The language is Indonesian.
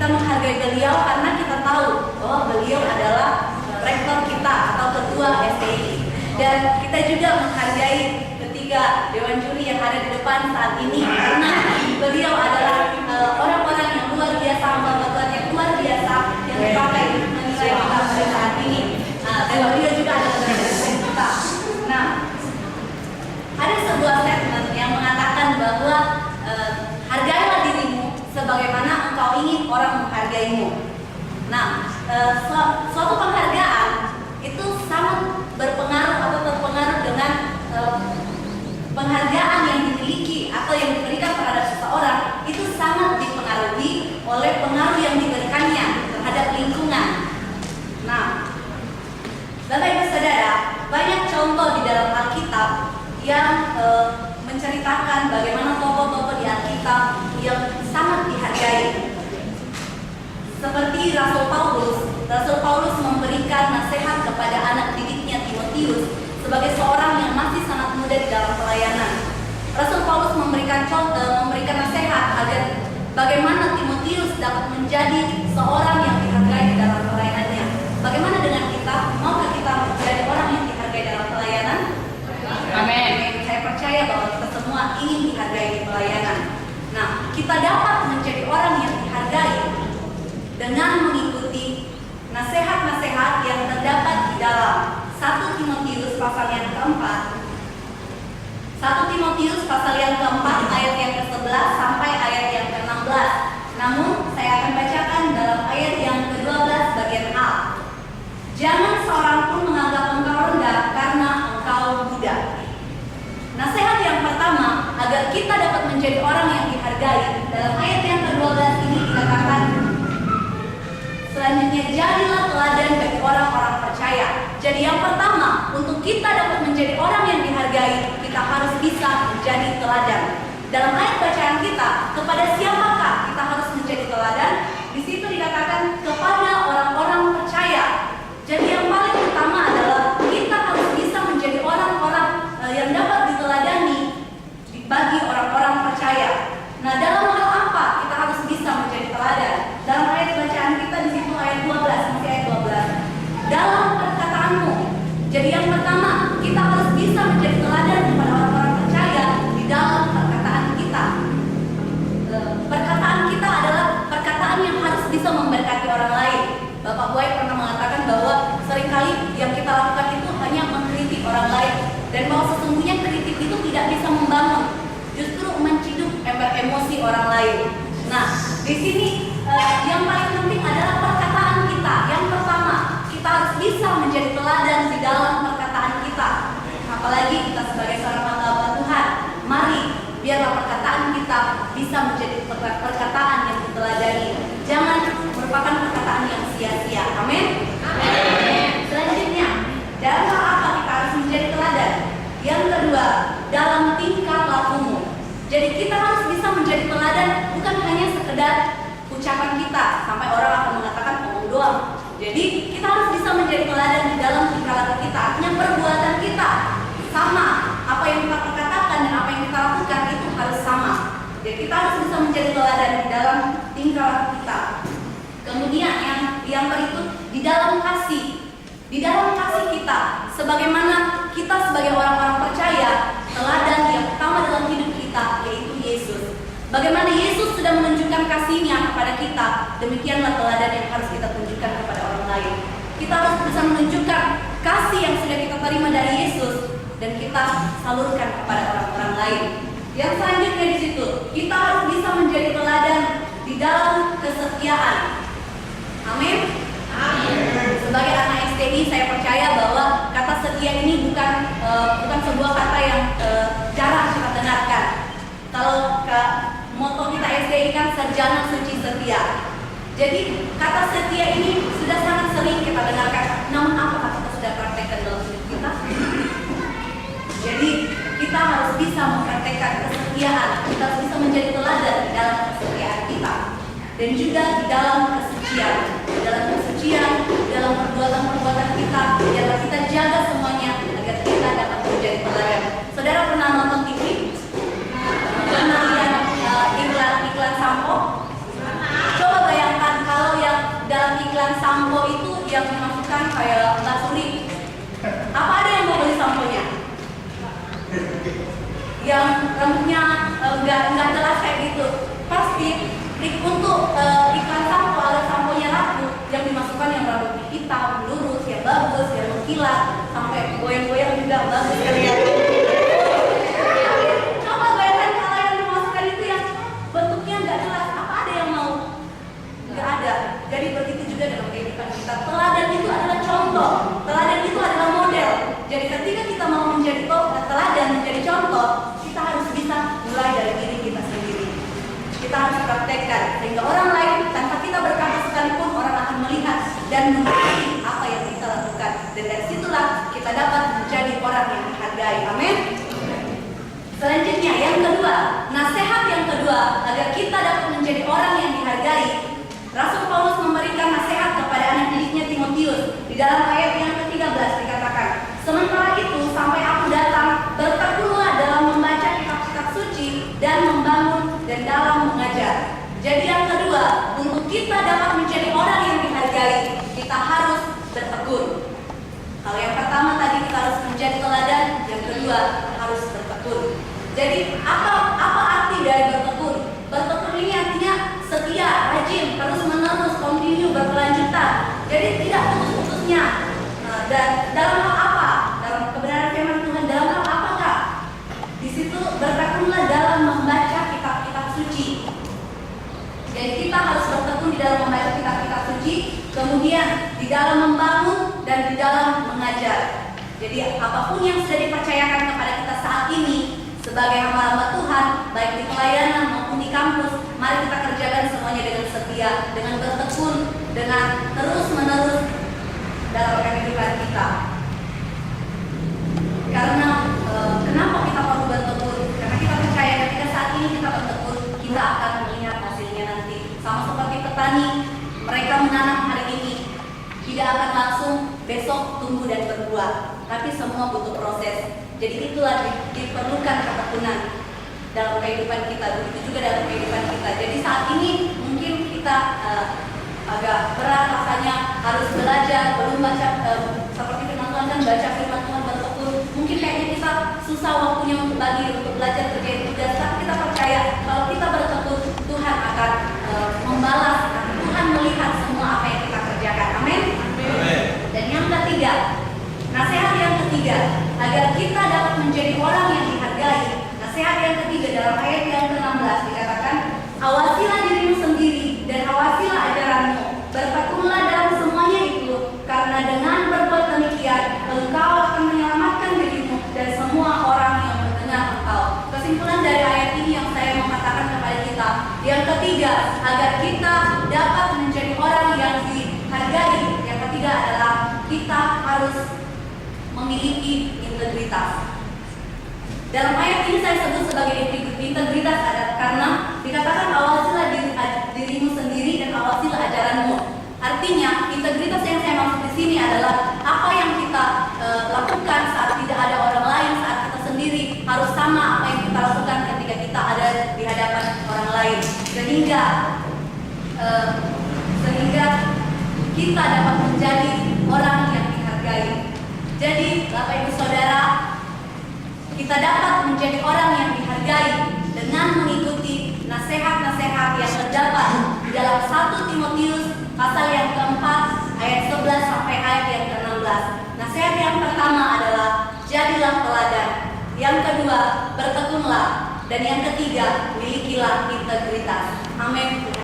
Kita menghargai beliau karena kita tahu bahwa beliau adalah rektor kita atau ketua STI. Dan kita juga menghargai ketiga dewan juri yang ada di depan saat ini karena beliau adalah orang-orang yang luar biasa, hamba-hamba yang luar biasa yang dipakai menilai kita pada saat ini. Dan beliau juga adalah presiden kita. Nah, ada sebuah statement yang mengatakan bahwa hargailah dirimu sebagaimana engkau ingin orang menghargaimu. Nah, suatu penghargaan itu sangat berpengaruh atau terpengaruh dengan penghargaan yang dimiliki atau yang diberikan terhadap seseorang, itu sangat dipengaruhi oleh pengaruh yang diberikannya terhadap lingkungan. Nah, Bapak Ibu Saudara, banyak contoh di dalam Alkitab yang menceritakan bagaimana tokoh-tokoh di Alkitab yang sangat dihargai. Seperti Rasul Paulus memberikan nasihat kepada anak didiknya Timotius sebagai seorang yang masih sangat muda di dalam pelayanan. Rasul Paulus memberikan nasihat agar bagaimana Timotius dapat menjadi seorang yang dihargai di dalam pelayanannya. Bagaimana dengan kita? Maukah kita menjadi orang yang dihargai dalam pelayanan? Amin. Saya percaya bahwa kita semua ingin dihargai di pelayanan. Nah, kita dapat menjadi orang yang dihargai dengan mengikuti nasihat-nasihat yang terdapat di dalam 1 Timotius pasal yang keempat. 1 Timotius pasal yang keempat ayat yang ke-11 sampai ayat yang ke-16. Namun saya akan bacakan dalam ayat yang ke-12 bagian A. Jangan seorang pun menganggap engkau rendah karena engkau muda. Nasihat yang pertama agar kita dapat menjadi orang yang dihargai, dalam ayat yang ke-12 ini dikatakan, selanjutnya, jadilah teladan bagi orang-orang percaya. Jadi yang pertama, untuk kita dapat menjadi orang yang dihargai, kita harus bisa menjadi teladan. Dalam ayat bacaan kita, kepada siapakah kita harus menjadi teladan? Di situ dikatakan kepada orang-orang percaya. Jadi yang paling utama adalah kita harus bisa menjadi orang-orang yang dapat diteladani bagi orang-orang percaya. Nah, dalam hal apa kita harus bisa menjadi teladan? Dalam ayat bacaan kita di situ ayat 12, masih ayat 12. Dalam perkataanmu. Jadi yang pertama, kita harus bisa menjadi teladan kepada orang-orang percaya di dalam perkataan kita. Perkataan kita adalah perkataan yang harus bisa memberkati orang lain. Bapak Boy pernah mengatakan bahwa seringkali yang kita lakukan itu hanya mengkritik orang lain, dan bahwa sesungguhnya kritik itu tidak bisa membangun, justru menciduk emosi orang lain. Nah, di sini yang paling penting adalah perkataan kita. Yang pertama, kita harus bisa menjadi teladan di dalam perkataan kita. Apalagi kita sebagai seorang hamba Tuhan, mari biarlah perkataan kita bisa menjadi perkataan yang diteladani. Jangan merupakan perkataan yang sia-sia. Amin. Amin. Selanjutnya, dalam hal apa kita harus menjadi teladan? Yang kedua, dalam tingkah lakumu. Jadi kita harus bisa menjadi teladan bukan hanya sekedar ucapan kita sampai orang akan mengatakan ngomong doang. Jadi kita harus bisa menjadi teladan di dalam tingkah laku kita. Artinya perbuatan kita sama, apa yang kita katakan dan apa yang kita lakukan itu harus sama. Jadi kita harus bisa menjadi teladan di dalam tingkah laku kita. Kemudian yang berikut, di dalam kasih. Di dalam kasih kita, sebagaimana kita sebagai orang-orang percaya, teladan yang utama dalam hidup kita yaitu Yesus. Bagaimana Yesus sudah menunjukkan kasih-Nya kepada kita, demikianlah teladan yang harus kita tunjukkan kepada orang lain. Kita harus bisa menunjukkan kasih yang sudah kita terima dari Yesus dan kita salurkan kepada orang-orang lain. Yang selanjutnya di situ, kita harus bisa menjadi teladan di dalam kesetiaan. Amin. Sebagai anak STI, saya percaya bahwa kata setia ini bukan sebuah kata yang jarang kita dengarkan. Kalau moto kita STI kan sarjana suci setia. Jadi kata setia ini sudah sangat sering kita dengarkan. Namun apakah kita sudah praktekkan dalam hidup kita? Jadi kita harus bisa mempraktekkan kesetiaan. Kita harus bisa menjadi teladan di dalam kesetiaan kita. Dan juga di dalam kesucian. Dalam perbuatan-perbuatan kita, biarlah kita jaga semuanya agar kita dapat menjadi teladan. Saudara pernah nonton TV? Pernah lihat iklan sampo? Coba bayangkan untuk iklan sampo agar samponya laku, yang dimasukkan yang rambut hitam, lurus, yang bagus, yang mengkilat, sampai goyang-goyang juga bagus kalian. Coba bayangkan kalau yang dimasukkan itu yang bentuknya nggak jelas, apa ada yang mau? Nggak ada. Jadi begitu juga dalam kehidupan kita. Teladan itu adalah contoh, teladan itu adalah model. Jadi ketika kita mau menjadi teladan, menjadi contoh, kita harus bisa mulai dari diri kita sendiri. Kita harus praktekkan sehingga orang lain tanpa kita berkata sekalipun orang akan melihat dan mengerti apa yang kita lakukan. Dan dari situlah kita dapat menjadi orang yang dihargai. Amin. Selanjutnya yang kedua, nasihat yang kedua agar kita dapat menjadi orang yang dihargai. Rasul Paulus memberikan nasihat kepada anak didiknya Timotius. Di dalam ayat yang ke-13 dikatakan, sementara itu sampai aku datang, bertekunlah dalam membaca kitab-kitab suci dan membangun dan dalam mengajar. Jadi yang kedua, untuk kita dapat menjadi orang yang dihargai, kita harus bertekun. Kalau yang pertama tadi kita harus menjadi teladan, yang kedua harus bertekun. Jadi apa arti dari bertekun? Bertekun ini artinya setia, rajin, terus menerus, continue, berkelanjutan. Jadi tidak putus-putusnya. Dan dalam hal apa? Dalam kebenaran firman Tuhan, dalam hal apakah? Di situ bertekunlah dalam membaca kitab-kitab suci. Jadi kita harus bertekun di dalam membaca kitab-kitab suci, kemudian di dalam membangun dan di dalam mengajar. Jadi apapun yang sudah dipercayakan kepada kita saat ini sebagai hamba-hamba Tuhan, baik di pelayanan maupun di kampus, mari kita kerjakan semuanya dengan setia, dengan bertekun, dengan terus-menerus dalam kehidupan kita. Karena kenapa kita perlu bertekun? Karena kita percaya ketika saat ini kita bertekun, kita akan melihat hasilnya nanti. Sama seperti petani, mereka menanam hari ini, tidak akan langsung besok tumbuh dan berbuah, tapi semua butuh proses. Jadi itulah diperlukan ketekunan dalam kehidupan kita, begitu juga dalam kehidupan kita. Jadi saat ini mungkin kita agak berat rasanya harus belajar, belum baca seperti firman Tuhan kan, baca firman Tuhan bertekun. Mungkin kayaknya kita susah waktunya untuk belajar kerjain tugas. Tapi kita percaya kalau kita bertekun, Tuhan akan membalas. Tuhan melihat semua apa yang kita kerjakan. Amin. Dan yang ketiga, nasihat yang ketiga agar kita dapat menjadi orang yang dihargai. Nasihat yang ketiga dalam ayat yang ke-16 dikatakan, awasilah dirimu sendiri dan awasilah ajaranmu, bertekunlah dalam semuanya itu, karena dengan berbuat demikian engkau akan menyelamatkan dirimu dan semua orang yang mendengar engkau. Kesimpulan dari ayat ini yang saya mau katakan kepada kita, yang ketiga agar kita dapat menjadi orang yang dihargai, yang ketiga adalah kita harus memiliki integritas. Dalam ayat ini saya sebut sebagai integritas karena dikatakan awasilah dirimu sendiri dan awasilah ajaranmu. Artinya integritas yang saya maksud di sini adalah apa yang kita lakukan saat tidak ada orang lain, saat kita sendiri harus sama apa yang kita lakukan ketika kita ada di hadapan orang lain, sehingga kita dapat menjadi orang yang dihargai. Jadi, Bapak Ibu Saudara, kita dapat menjadi orang yang dihargai dengan mengikuti nasihat-nasihat yang terdapat di dalam 1 Timotius pasal yang keempat ayat 11 sampai ayat yang ke-16. Nasihat yang pertama adalah jadilah teladan, yang kedua bertekunlah, dan yang ketiga milikilah integritas. Amin.